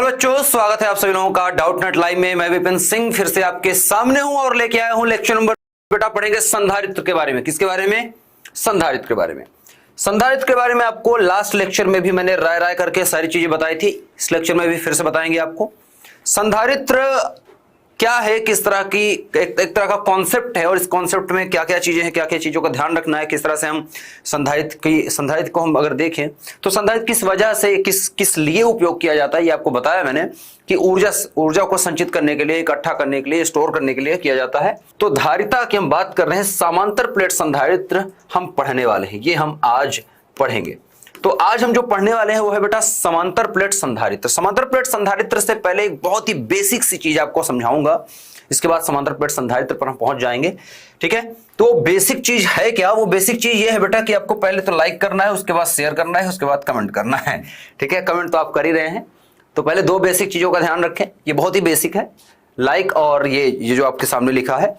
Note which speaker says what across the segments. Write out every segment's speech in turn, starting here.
Speaker 1: Hello बच्चों, स्वागत है आप सभी लोगों का डाउट नेट लाइव में। मैं विपिन सिंह फिर से आपके सामने हूं और लेके आया हूं लेक्चर नंबर। बेटा पढ़ेंगे संधारित्र के बारे में। किसके बारे में? संधारित्र के बारे में। संधारित्र के बारे में आपको लास्ट लेक्चर में भी मैंने राय राय करके सारी चीजें बताई थी। इस लेक्चर में भी फिर से बताएंगे आपको। संधारित्र क्या है, किस तरह की एक तरह का कॉन्सेप्ट है और इस कॉन्सेप्ट में क्या क्या चीजें हैं, क्या क्या चीजों का ध्यान रखना है, किस तरह से हम संधारित्र को हम अगर देखें तो संधारित्र किस वजह से किस लिए उपयोग किया जाता है, ये आपको बताया मैंने कि ऊर्जा को संचित करने के लिए, इकट्ठा करने के लिए, स्टोर करने के लिए किया जाता है। तो धारिता की हम बात कर रहे हैं, समांतर प्लेट संधारित्र हम पढ़ने वाले हैं, ये हम आज पढ़ेंगे। तो आज हम जो पढ़ने वाले हैं वो है बेटा समांतर प्लेट संधारित्र। समांतर प्लेट संधारित्र से पहले एक बहुत ही बेसिक सी चीज आपको समझाऊंगा, इसके बाद समांतर प्लेट संधारित्र पर हम पहुंच जाएंगे। ठीक है, तो बेसिक चीज है क्या? वो बेसिक चीज ये है बेटा कि आपको पहले तो लाइक करना है, उसके बाद शेयर करना है, उसके बाद कमेंट करना है। ठीक है, कमेंट तो आप कर ही रहे हैं, तो पहले दो बेसिक चीजों का ध्यान रखें, ये बहुत ही बेसिक है, लाइक और ये जो आपके सामने लिखा है।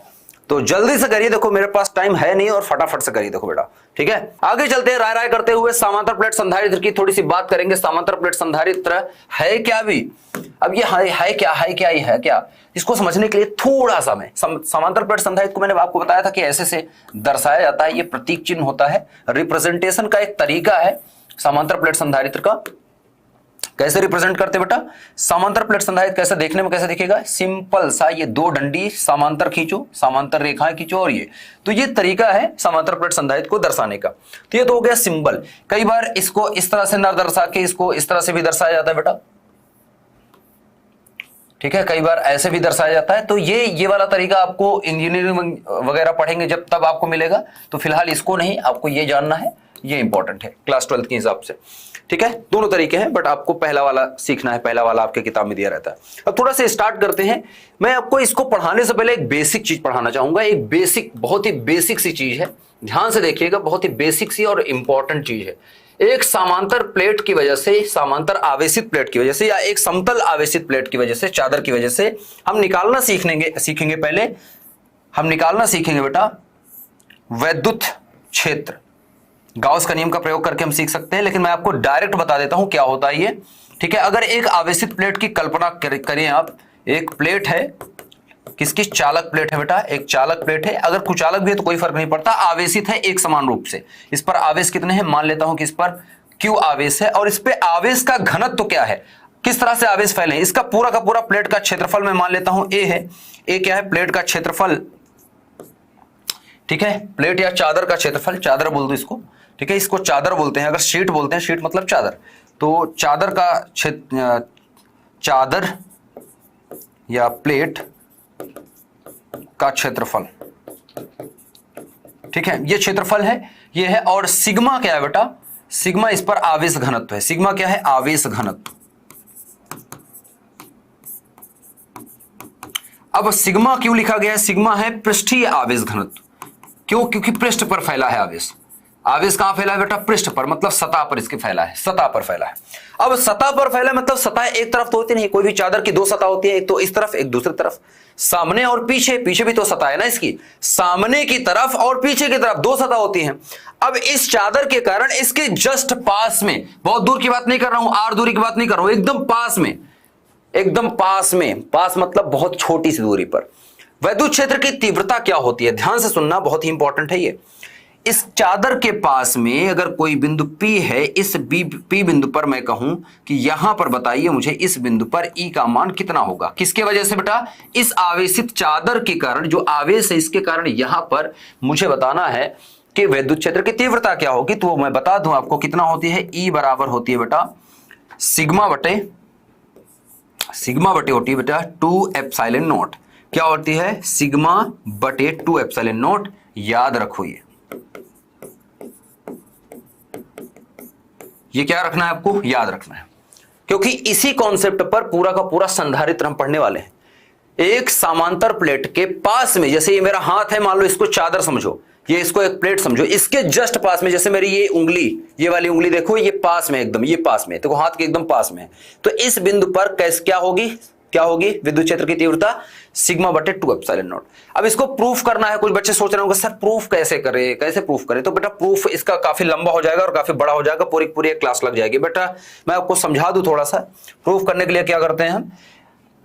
Speaker 1: तो जल्दी से करिए, देखो मेरे पास टाइम है नहीं और फटाफट से करिए देखो बेटा। ठीक है, आगे चलते हैं राय राय करते हुए समांतर प्लेट संधारित्र की थोड़ी सी बात करेंगे। समांतर प्लेट संधारित्र है क्या भी? अब ये है क्या, इसको समझने के लिए थोड़ा सा मैं समांतर प्लेट संधारित्र को मैंने आपको बताया था कि ऐसे से दर्शाया जाता है, ये प्रतीक चिन्ह होता है, रिप्रेजेंटेशन का एक तरीका है समांतर प्लेट संधारित्र का। कैसे रिप्रेजेंट करते बेटा? समांतर प्लेट संधारित्र कैसे देखने में कैसे दिखेगा? सिंपल सा, ये दो डंडी समांतर खींचो, समांतर रेखाएं खींचो और तो ये तरीका है समांतर प्लेट संधारित्र को दर्शाने का। तो ये तो हो गया सिंबल। कई बार इसको इस तरह से न दर्शा के इसको इस तरह से भी दर्शाया जाता है बेटा। ठीक है, कई बार ऐसे भी दर्शाया जाता है। तो ये वाला तरीका आपको इंजीनियरिंग वगैरह पढ़ेंगे जब तब आपको मिलेगा। तो फिलहाल इसको नहीं, आपको ये जानना है, ये इंपॉर्टेंट है क्लास 12 के हिसाब से। ठीक है, दोनों तरीके हैं बट आपको पहला वाला सीखना है, पहला वाला आपके किताब में दिया रहता है। अब थोड़ा सा स्टार्ट करते हैं। मैं आपको इसको पढ़ाने से पहले एक बेसिक चीज पढ़ाना चाहूंगा। एक बेसिक, बहुत ही बेसिक सी चीज है, ध्यान से देखिएगा, बहुत ही बेसिक सी और इंपॉर्टेंट चीज है। एक समांतर प्लेट की वजह से, समांतर आवेशित प्लेट की वजह से या एक समतल आवेशित प्लेट की वजह से, चादर की वजह से हम निकालना सीखेंगे। पहले हम निकालना सीखेंगे बेटा वैद्युत क्षेत्र। गाउस का नियम का प्रयोग करके हम सीख सकते हैं, लेकिन मैं आपको डायरेक्ट बता देता हूं क्या होता है ये। ठीक है, अगर एक आवेशित प्लेट की कल्पना करें आप, एक प्लेट है, किसकी? चालक प्लेट है बेटा, एक चालक प्लेट है। अगर कुचालक भी है तो कोई फर्क नहीं पड़ता, आवेशित है एक समान रूप से। इस पर आवेश कितने हैं? मान लेता हूं कि इस पर Q आवेश है और इस पे आवेश का घनत्व तो क्या है, किस तरह से आवेश फैले हैं, इसका पूरा का पूरा प्लेट का क्षेत्रफल मैं मान लेता हूं A है। A क्या है? प्लेट का क्षेत्रफल। ठीक है, प्लेट या चादर का क्षेत्रफल, चादर बोल दो इसको। ठीक है, इसको चादर बोलते हैं। अगर शीट बोलते हैं, शीट मतलब चादर, तो चादर का चादर या प्लेट का क्षेत्रफल। ठीक है, ये क्षेत्रफल है, ये है। और सिग्मा क्या है बेटा? सिग्मा इस पर आवेश घनत्व है। सिग्मा क्या है? आवेश घनत्व। अब सिग्मा क्यों लिखा गया है? सिग्मा है पृष्ठीय आवेश घनत्व। क्यों? क्योंकि पृष्ठ पर फैला है आवेश। आवेश कहां फैला है बेटा? पृष्ठ पर, मतलब सतह पर इसके फैला है, सतह पर फैला है। अब सतह पर फैला मतलब सतह एक तरफ तो होती नहीं, कोई भी चादर की दो सतह होती है, एक तो इस तरफ एक दूसरी तरफ, सामने और पीछे। पीछे भी तो सतह है ना इसकी, सामने की तरफ और पीछे की तरफ दो सतह होती हैं। अब इस चादर के कारण इसके जस्ट पास में, बहुत दूर की बात नहीं कर रहा हूं, आर दूरी की बात नहीं कर रहा हूं, एकदम पास में, एकदम पास में, पास मतलब बहुत छोटी सी दूरी पर वैद्युत क्षेत्र की तीव्रता क्या होती है? ध्यान से सुनना, बहुत ही इंपॉर्टेंट है ये। इस चादर के पास में अगर कोई बिंदु P है, इस P बिंदु पर मैं कहूं कि यहां पर बताइए मुझे इस बिंदु पर E का मान कितना होगा? किसके वजह से बेटा? इस आवेशित चादर के कारण, जो आवेश है इसके कारण यहां पर मुझे बताना है कि वैद्युत क्षेत्र की तीव्रता क्या होगी। तो मैं बता दूं आपको कितना होती है। E बराबर होती है बेटा सिग्मा बटे होती है बेटा 2 एप्सिलॉन नॉट। क्या होती है? सिग्मा बटे 2 एप्सिलॉन नॉट। याद रखो ये क्या रखना है आपको? याद रखना है, क्योंकि इसी कॉन्सेप्ट पर पूरा का पूरा संधारित्र हम पढ़ने वाले हैं। एक समांतर प्लेट के पास में, जैसे ये मेरा हाथ है, मान लो इसको चादर समझो, ये इसको एक प्लेट समझो, इसके जस्ट पास में, जैसे मेरी ये उंगली, ये वाली उंगली देखो, ये पास में एकदम, ये पास में, देखो हाथ के एकदम पास में है। तो इस बिंदु पर कैसे क्या होगी? क्या होगी विद्युत क्षेत्र की तीव्रता सिग्मा बटे 2 एप्सिलॉन नॉट। अब इसको प्रूफ करना है। कुछ बच्चे सोच रहे होंगे सर प्रूफ कैसे करें, कैसे प्रूफ करें? तो बेटा प्रूफ इसका काफी लंबा हो जाएगा और काफी बड़ा हो जाएगा, पूरी एक क्लास लग जाएगी। बेटा मैं आपको समझा दूं थोड़ा सा। प्रूफ करने के लिए क्या करते हैं हम,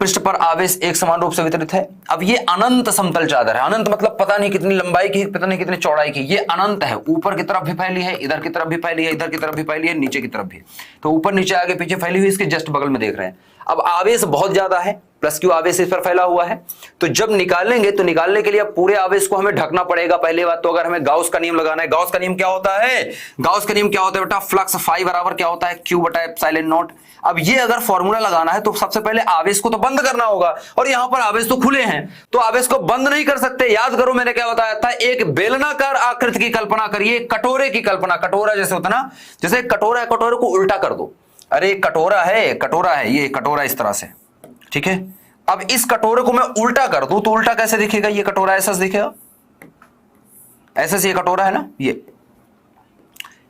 Speaker 1: पृष्ठ पर आवेश एक समान रूप से वितरित है। अब ये अनंत समतल चादर है। अनंत मतलब पता नहीं कितनी लंबाई की, पता नहीं कितनी चौड़ाई की, ये अनंत है। ऊपर की तरफ भी फैली है, इधर की तरफ भी फैली है, इधर की तरफ भी फैली है, नीचे की तरफ भी। तो ऊपर नीचे आगे पीछे फैली हुई, इसके जस्ट बगल में देख रहे हैं। अब आवेश बहुत ज्यादा है, प्लस क्यू आवेश इस पर फैला हुआ है। तो जब निकालेंगे तो निकालने के लिए अब पूरे आवेश को हमें ढकना पड़ेगा। पहले बात तो अगर हमें गाउस का नियम लगाना है, गाउस का नियम क्या होता है? गाउस का नियम क्या होता है बेटा? फ्लक्स फाई बराबर क्या होता है? क्यू बटा एप्सिलॉन नॉट। अब ये अगर फॉर्मूला लगाना है तो सबसे पहले आवेश को तो बंद करना होगा, और यहां पर आवेश तो खुले हैं, तो आवेश को बंद नहीं कर सकते। याद करो मैंने क्या बताया था, एक बेलनाकार आकृति की कल्पना करिए, कटोरे की कल्पना। कटोरा जैसे होता ना, जैसे कटोरा है, कटोरे को उल्टा कर दो। अरे कटोरा है, कटोरा है, ये कटोरा इस तरह से, ठीक है। अब इस कटोरे को मैं उल्टा कर दूं तो उल्टा कैसे दिखेगा? ये कटोरा ऐसा दिखेगा, ऐसे से ये कटोरा है ना, ये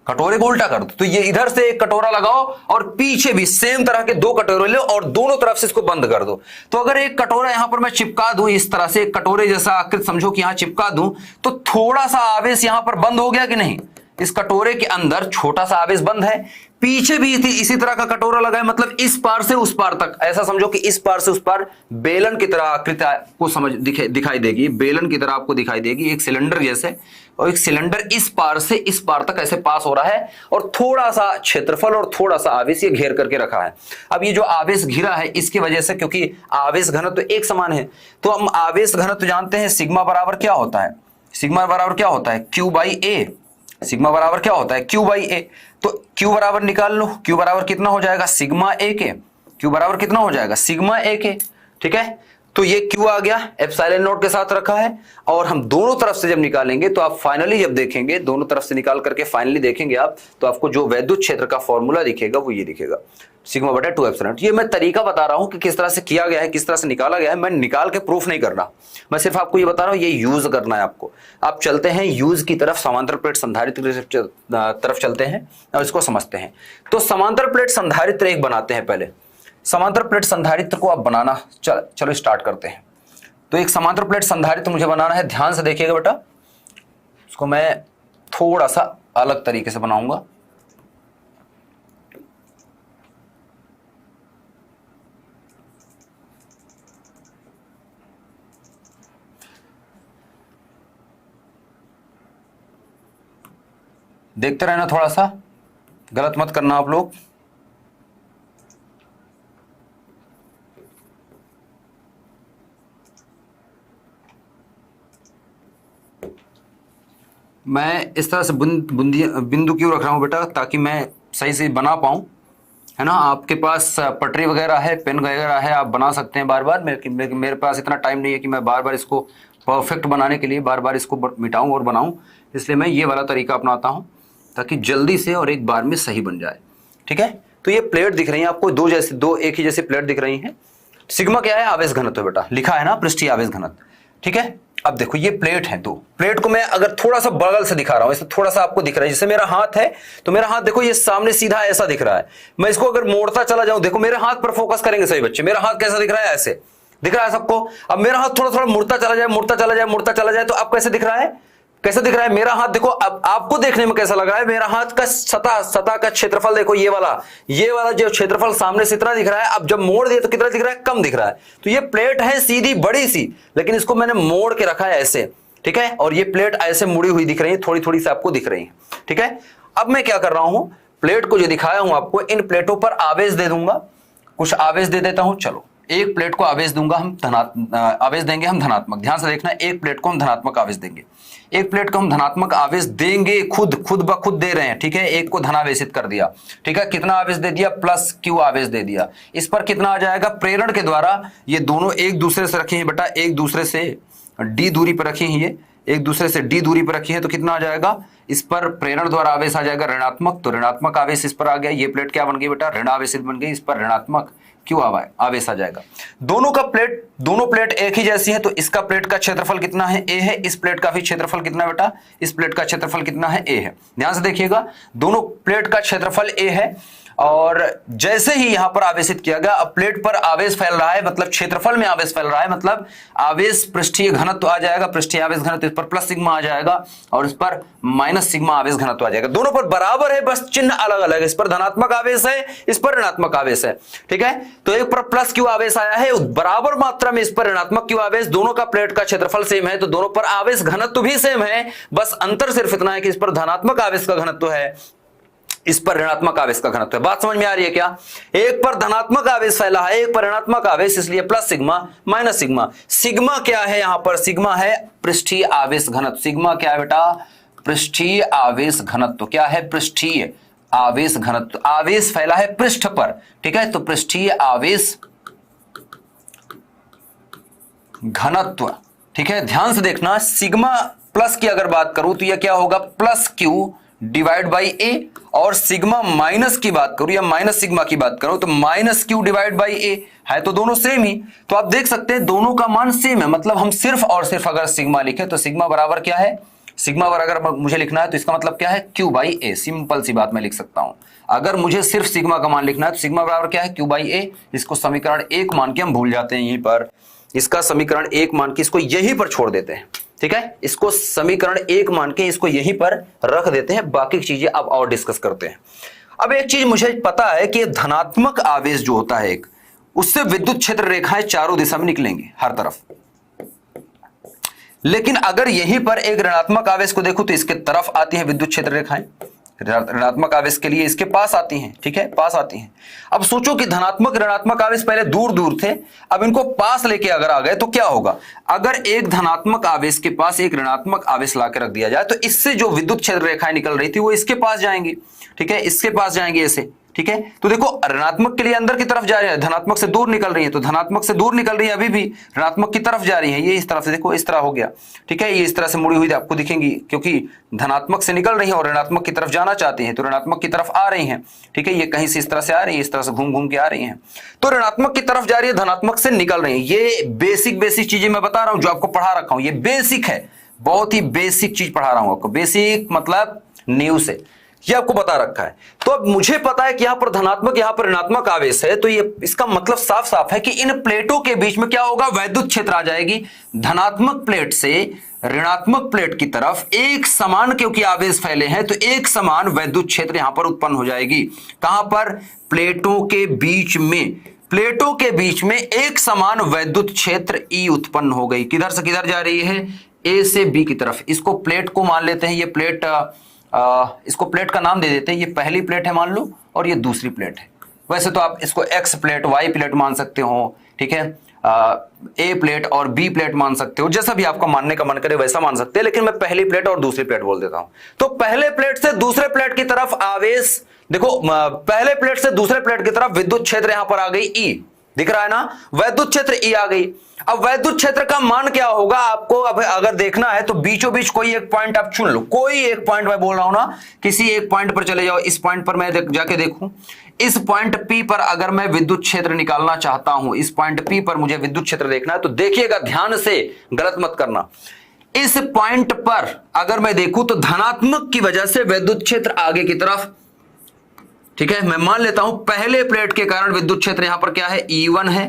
Speaker 1: कटोरे को उल्टा कर दो तो ये इधर से एक कटोरा लगाओ और पीछे भी सेम तरह के दो कटोरे लो और दोनों तरफ से इसको बंद कर दो। तो अगर एक कटोरा यहां पर मैं चिपका दूं इस तरह से, एक कटोरे जैसा आकृति समझो कि यहां चिपका दूं, तो थोड़ा सा आवेश यहां पर बंद हो गया कि नहीं? इस कटोरे के अंदर छोटा सा आवेश बंद है, पीछे भी इसी तरह का कटोरा लगा है, मतलब इस पार से उस पार तक। ऐसा समझो कि इस पार से उस पार बेलन की तरह आकृति को दिखाई देगी, बेलन की तरह आपको दिखाई देगी, एक सिलेंडर जैसे। और एक सिलेंडर इस पार से इस पार तक ऐसे पास हो रहा है, और थोड़ा सा क्षेत्रफल और थोड़ा सा आवेश ये घेर करके रखा है। अब ये जो आवेश घिरा है इसकी वजह से, क्योंकि आवेश घनत्व तो एक समान है, तो हम आवेश घनत्व जानते हैं सिग्मा बराबर क्या होता है? सिग्मा बराबर क्या होता है? Q by A. सिग्मा बराबर क्या होता है? क्यू बाई ए। तो क्यू बराबर निकाल लो, क्यू बराबर कितना हो जाएगा? सिग्मा ए के। क्यू बराबर कितना हो जाएगा? सिग्मा ए के, ठीक है। तो ये क्यू आ गया, एप्सिलॉन नॉट के साथ रखा है, और हम दोनों तरफ से जब निकालेंगे तो आप फाइनली जब देखेंगे, दोनों तरफ से निकाल करके फाइनली देखेंगे आप, तो आपको जो वैद्युत क्षेत्र का फॉर्मूला दिखेगा वो ये दिखेगा, सिग्मा बटा 2 एप्सिलॉन नॉट। ये मैं तरीका बता रहा हूं कि किस तरह से किया गया है, किस तरह से निकाला गया है। मैं निकाल के प्रूफ नहीं कर रहा, मैं सिर्फ आपको ये बता रहा हूं, ये यूज करना है आपको। आप चलते हैं यूज की तरफ, समांतर प्लेट संधारित्र की तरफ चलते हैं और इसको समझते हैं। तो समांतर प्लेट संधारित्र एक बनाते हैं। पहले समांतर प्लेट संधारित्र को आप बनाना चलो स्टार्ट करते हैं। तो एक समांतर प्लेट संधारित्र मुझे बनाना है, ध्यान से देखिएगा बेटा। उसको मैं थोड़ा सा अलग तरीके से बनाऊंगा। देखते रहना, थोड़ा सा गलत मत करना आप लोग। मैं इस तरह से बिंदु क्यों रख रहा हूं बेटा? ताकि मैं सही से बना पाऊं, है ना। आपके पास पटरी वगैरह है, पेन वगैरह है, आप बना सकते हैं बार बार। मेरे पास इतना टाइम नहीं है कि मैं बार बार इसको परफेक्ट बनाने के लिए बार बार इसको मिटाऊं और बनाऊं, इसलिए मैं ये वाला तरीका अपनाता हूं ताकि जल्दी से और एक बार में सही बन जाए, ठीक है। तो ये प्लेट दिख रही है आपको, दो एक ही जैसी प्लेट दिख रही है। सिग्मा क्या है? आवेश घनत्व बेटा, लिखा है ना, पृष्ठीय आवेश घनत्व, ठीक है। अब देखो ये प्लेट है, दो प्लेट को मैं अगर थोड़ा सा बगल से दिखा रहा हूं, इससे थोड़ा सा आपको दिख रहा है, जैसे मेरा हाथ है, तो मेरा हाथ देखो ये सामने सीधा ऐसा दिख रहा है। मैं इसको अगर मोड़ता चला जाऊं, देखो मेरे हाथ पर फोकस करेंगे सभी बच्चे, मेरा हाथ कैसा दिख रहा है? ऐसे दिख रहा है सबको। अब मेरा हाथ थोड़ा थोड़ा मुड़ता चला जाए, मुड़ता चला जाए, मुड़ता चला जाए, तो अब कैसे दिख रहा है? कैसा दिख रहा है मेरा हाथ? देखो अब आपको देखने में कैसा लग रहा है? मेरा हाथ का सतह का क्षेत्रफल देखो, ये वाला जो क्षेत्रफल सामने से इतना दिख रहा है, अब जब मोड़ दिए तो कितना दिख रहा है? कम दिख रहा है। तो ये प्लेट है सीधी बड़ी सी, लेकिन इसको मैंने मोड़ के रखा है ऐसे, ठीक है। और ये प्लेट ऐसे मुड़ी हुई दिख रही है, थोड़ी थोड़ी सी आपको दिख रही है, ठीक है। अब मैं क्या कर रहा हूं, प्लेट को जो दिखाया हूं आपको, इन प्लेटों पर आवेश दे दूंगा, कुछ आवेश दे देता हूं। चलो एक प्लेट को आवेश दूंगा हम, आवेश देंगे हम धनात्मक। ध्यान से देखना, एक प्लेट को हम धनात्मक आवेश देंगे, एक प्लेट को हम धनात्मक आवेश देंगे, खुद ब खुद दे रहे हैं, ठीक है। एक को धनावेशित कर दिया, ठीक है। कितना आवेश दे दिया? प्लस क्यू आवेश दे दिया। इस पर कितना आ जाएगा? प्रेरण के द्वारा ये दोनों एक दूसरे से रखे हैं बेटा, एक दूसरे से डी दूरी पर रखी हैं, ये एक दूसरे से डी दूरी पर रखी है, तो कितना आ जाएगा? इस पर प्रेरण द्वारा आवेश आ जाएगा ऋणात्मक, तो ऋणात्मक आवेश इस पर आ गया। ये प्लेट क्या बन गई बेटा? ऋण आवेशित बन गई, इस पर ऋणात्मक क्यों आवेश आ जाएगा। दोनों प्लेट एक ही जैसी है, तो इसका प्लेट का क्षेत्रफल कितना है? ए है। इस प्लेट का भी क्षेत्रफल कितना बेटा? इस प्लेट का क्षेत्रफल कितना है? ए है। ध्यान से देखिएगा, दोनों प्लेट का क्षेत्रफल ए है। और जैसे ही यहां पर आवेशित किया गया, अब प्लेट पर आवेश फैल रहा है, मतलब क्षेत्रफल में आवेश फैल रहा है, मतलब आवेश पृष्ठीय घनत्व आ जाएगा, पृष्ठीय आवेश घनत्व, इस पर प्लस सिग्मा आ जाएगा और इस पर माइनस सिग्मा आवेश घनत्व आ जाएगा। दोनों पर बराबर है, बस चिन्ह अलग अलग है, इस पर धनात्मक आवेश है, इस पर ऋणात्मक आवेश है। ठीक है, तो एक पर प्लस क्यू आवेश आया है, बराबर मात्रा में इस पर ऋणात्मक क्यू आवेश, दोनों का प्लेट का क्षेत्रफल सेम है, तो दोनों पर आवेश घनत्व भी सेम है, बस अंतर सिर्फ इतना है कि इस पर धनात्मक आवेश का घनत्व है, इस पर ऋणात्मक आवेश का घनत्व है। बात समझ में आ रही है क्या? एक पर धनात्मक आवेश फैला है, एक पर ऋणात्मक आवेश, इसलिए plus sigma minus sigma. Sigma क्या है यहां पर? सिग्मा है पृष्ठीय आवेश घनत्व। सिग्मा क्या है बेटा? पृष्ठीय आवेश घनत्व। क्या है? पृष्ठीय आवेश घनत्व। आवेश फैला है पृष्ठ पर, ठीक है, तो पृष्ठीय आवेश घनत्व। ठीक है, ध्यान से देखना, सिग्मा प्लस की अगर बात करूं तो यह क्या होगा? प्लस क्यू डिवाइड बाई ए, और सिग्मा माइनस की बात करूं या माइनस सिग्मा की बात करूं तो माइनस क्यू डिवाइड बाई ए है, तो दोनों सेम ही। तो आप देख सकते हैं दोनों का मान सेम है, मतलब हम सिर्फ और सिर्फ अगर सिग्मा लिखें तो सिग्मा बराबर क्या है? सिग्मा बराबर अगर मुझे लिखना है तो इसका मतलब क्या है? Q by A. सिंपल सी बात मैं लिख सकता हूं, अगर मुझे सिर्फ सिग्मा का मान लिखना है तो सिग्मा बराबर क्या है? क्यू बाई ए। इसको समीकरण 1 मान के हम भूल जाते हैं यहीं पर, इसका समीकरण 1 मान के इसको यहीं पर छोड़ देते हैं। ठीक है, इसको समीकरण 1 मान के इसको यहीं पर रख देते हैं, बाकी चीजें अब और डिस्कस करते हैं। अब एक चीज मुझे पता है कि धनात्मक आवेश जो होता है एक, उससे विद्युत क्षेत्र रेखाएं चारों दिशा में निकलेंगी हर तरफ, लेकिन अगर यहीं पर एक ऋणात्मक आवेश को देखो तो इसके तरफ आती है विद्युत क्षेत्र रेखाएं, ऋणात्मक आवेश के लिए इसके पास आती हैं। ठीक है, पास आती हैं। अब सोचो कि धनात्मक ऋणात्मक आवेश पहले दूर दूर थे, अब इनको पास लेके अगर आ गए तो क्या होगा? अगर एक धनात्मक आवेश के पास एक ऋणात्मक आवेश लाकर रख दिया जाए तो इससे जो विद्युत क्षेत्र रेखाएं निकल रही थी वो इसके पास जाएंगी। ठीक है, इसके पास जाएंगे ऐसे। ठीक है, तो देखो ऋणात्मक के लिए अंदर की तरफ जा रही है, धनात्मक से दूर निकल रही है, तो धनात्मक से दूर निकल रही है, अभी भी ऋणात्मक की तरफ जा रही है, ये इस तरफ से देखो, इस तरह हो गया। ठीक है, ये इस तरह से मुड़ी हुई आपको दिखेंगी, क्योंकि धनात्मक से निकल रही है और ऋणात्मक की तरफ जाना चाहती हैं, तो ऋणात्मक की तरफ आ रही हैं। ठीक है, ये कहीं से इस तरह से आ रही है, इस तरह से घूम घूम के आ रही हैं, तो ऋणात्मक की तरफ जा रही है, धनात्मक से निकल रही है। ये बेसिक चीजें मैं बता रहा हूं जो आपको पढ़ा रखा हूं, ये बेसिक है, बहुत ही बेसिक चीज पढ़ा रहा हूं आपको। बेसिक मतलब न्यू से, ये आपको बता रखा है। तो अब मुझे पता है कि यहां पर धनात्मक, यहां पर ऋणात्मक आवेश है, तो ये इसका मतलब साफ साफ है कि इन प्लेटों के बीच में क्या होगा? वैद्युत क्षेत्र आ जाएगी। धनात्मक प्लेट से ऋणात्मक प्लेट की तरफ एक समान, क्योंकि आवेश फैले हैं, तो एक समान वैद्युत क्षेत्र यहां पर उत्पन्न हो जाएगी। कहां पर? प्लेटों के बीच में, प्लेटों के बीच में एक समान वैद्युत क्षेत्र ई उत्पन्न हो गई। किधर से किधर जा रही है? ए से बी की तरफ। इसको प्लेट को मान लेते हैं, ये प्लेट, इसको प्लेट का नाम दे देते हैं, ये पहली प्लेट है मान लो और ये दूसरी प्लेट है। वैसे तो आप इसको एक्स प्लेट, वाई प्लेट मान सकते हो। ठीक है, ए प्लेट और बी प्लेट मान सकते हो, जैसा भी आपका मानने का मन करे वैसा मान सकते हैं, लेकिन मैं पहली प्लेट और दूसरी प्लेट बोल देता हूं। तो पहले प्लेट से दूसरे प्लेट की तरफ आवेश, देखो पहले प्लेट से दूसरे प्लेट की तरफ विद्युत क्षेत्र यहां पर आ गई ई, दिख रहा है ना? वैद्युत क्षेत्र ई आ गई। अब वैद्युत क्षेत्र का मान क्या होगा आपको अब अगर देखना है तो बीचों बीच कोई एक पॉइंट आप चुन लो, कोई एक पॉइंट, मैं बोल रहा हूं ना, किसी एक पॉइंट पर चले जाओ। इस पॉइंट पर मैं जाके देखूं, इस पॉइंट P पर अगर मैं विद्युत क्षेत्र निकालना चाहता हूं, इस पॉइंट P पर मुझे विद्युत क्षेत्र देखना है, तो देखिएगा ध्यान से, गलत मत करना। इस पॉइंट पर अगर मैं देखूं तो धनात्मक की वजह से विद्युत क्षेत्र आगे की तरफ, ठीक है, मैं मान लेता हूं पहले प्लेट के कारण विद्युत क्षेत्र यहां पर क्या है? E1 है।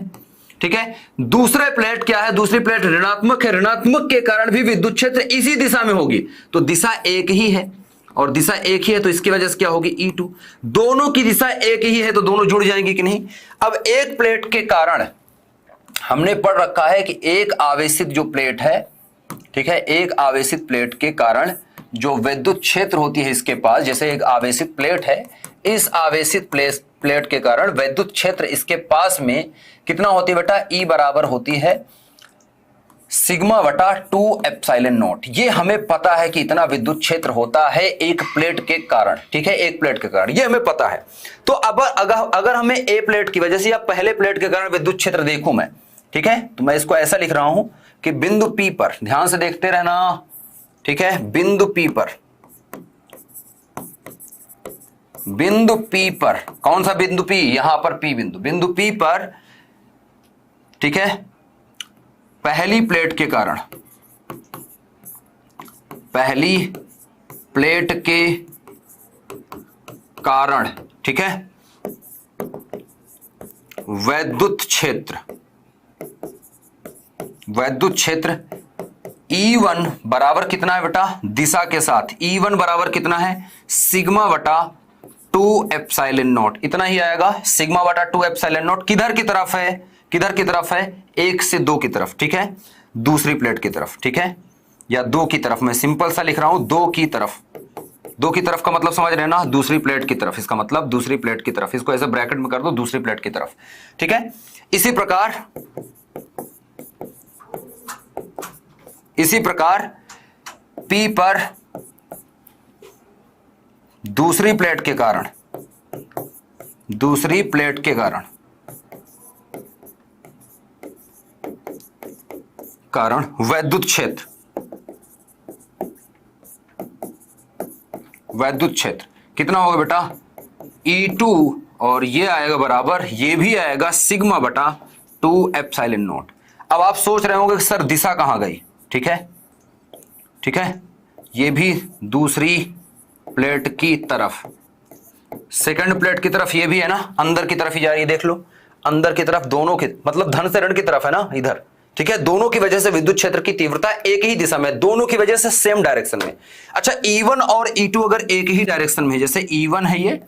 Speaker 1: ठीक है, दूसरे प्लेट क्या है? दूसरी प्लेट ऋणात्मक है, ऋणात्मक के कारण भी विद्युत क्षेत्र इसी दिशा में होगी, तो दिशा एक ही है और दिशा एक ही है, तो इसकी वजह से क्या होगी? E2। दोनों की दिशा एक ही है तो दोनों जुड़ जाएंगी कि नहीं? अब एक प्लेट के कारण हमने पढ़ रखा है कि एक आवेशित जो प्लेट है, ठीक है, एक आवेशित प्लेट के कारण जो विद्युत क्षेत्र होती है इसके पास, जैसे एक आवेशित प्लेट है, इस आवेशित प्लेट के कारण विद्युत क्षेत्र इसके पास में कितना होती है बेटा? E बराबर होती है सिग्मा बटा 2 एप्सिलॉन नॉट। ये हमें पता है कि इतना विद्युत क्षेत्र होता है एक प्लेट के कारण। ठीक है, एक प्लेट के कारण ये हमें पता है। तो अब अगर हमें ए प्लेट की वजह से या पहले प्लेट के कारण विद्युत क्षेत्र देखूं मैं, ठीक है, तो मैं इसको ऐसा लिख रहा हूं कि बिंदु P पर, ध्यान से देखते रहना, ठीक है, बिंदु P पर, बिंदु P पर, कौन सा बिंदु P? यहां पर P बिंदु, बिंदु P पर, ठीक है, पहली प्लेट के कारण, पहली प्लेट के कारण, ठीक है, वैद्युत क्षेत्र, वैद्युत क्षेत्र E1 बराबर कितना है बेटा, दिशा के साथ E1 बराबर कितना है, सिग्मा बटा 2 एप्सिलॉन नॉट, इतना ही आएगा, सिग्मा बटा 2 एप्सिलॉन नॉट। किधर की तरफ है, किधर की तरफ है, 1 से 2 की तरफ, ठीक है, दूसरी प्लेट की तरफ, ठीक है, या 2 की तरफ, मैं सिंपल सा लिख रहा हूं 2 की तरफ। 2 की तरफ का मतलब समझ रहे हैं ना, दूसरी प्लेट की तरफ, इसका मतलब दूसरी प्लेट की तरफ, इसको ऐसे ब्रैकेट में कर दो, दूसरी प्लेट की तरफ, ठीक है। इसी प्रकार P पर दूसरी प्लेट के कारण, दूसरी प्लेट के कारण वैद्युत क्षेत्र, वैद्युत क्षेत्र कितना होगा बेटा, E2, और ये आएगा बराबर, ये भी आएगा सिग्मा बटा 2 एप्सिलॉन नॉट। अब आप सोच रहे होंगे कि सर दिशा कहां गई, ठीक है, ठीक है, ये भी दूसरी प्लेट की तरफ, सेकंड प्लेट की तरफ, ये भी है ना, अंदर की तरफ ही जा रही है, देख लो, अंदर की तरफ, दोनों की, मतलब धन से ऋण की तरफ है ना इधर, ठीक है। दोनों की वजह से विद्युत क्षेत्र की तीव्रता एक ही दिशा में, दोनों की वजह से सेम डायरेक्शन में। अच्छा, E1 और E2 अगर एक ही डायरेक्शन में है, जैसे E1 है ये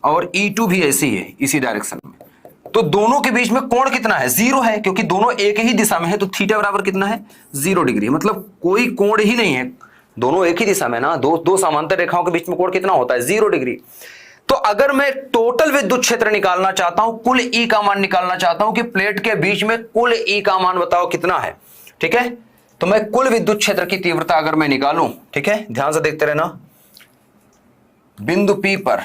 Speaker 1: और E2 भी ऐसी है, इसी डायरेक्शन में, तो दोनों के बीच में कोण कितना है, 0 है, क्योंकि दोनों एक ही दिशा में है, तो थीटा बराबर कितना है, 0 डिग्री, मतलब कोई कोण ही नहीं है, दोनों एक ही दिशा में ना, दो समांतर रेखाओं के बीच में कोण कितना होता है, 0 डिग्री। तो अगर मैं टोटल विद्युत क्षेत्र निकालना चाहता हूं, कुल E का मान निकालना चाहता हूं कि प्लेट के बीच में कुल E का मान बताओ कितना है, ठीक है, तो मैं कुल विद्युत क्षेत्र की तीव्रता अगर मैं निकालूं, ठीक है, ध्यान से देखते रहना, बिंदु P पर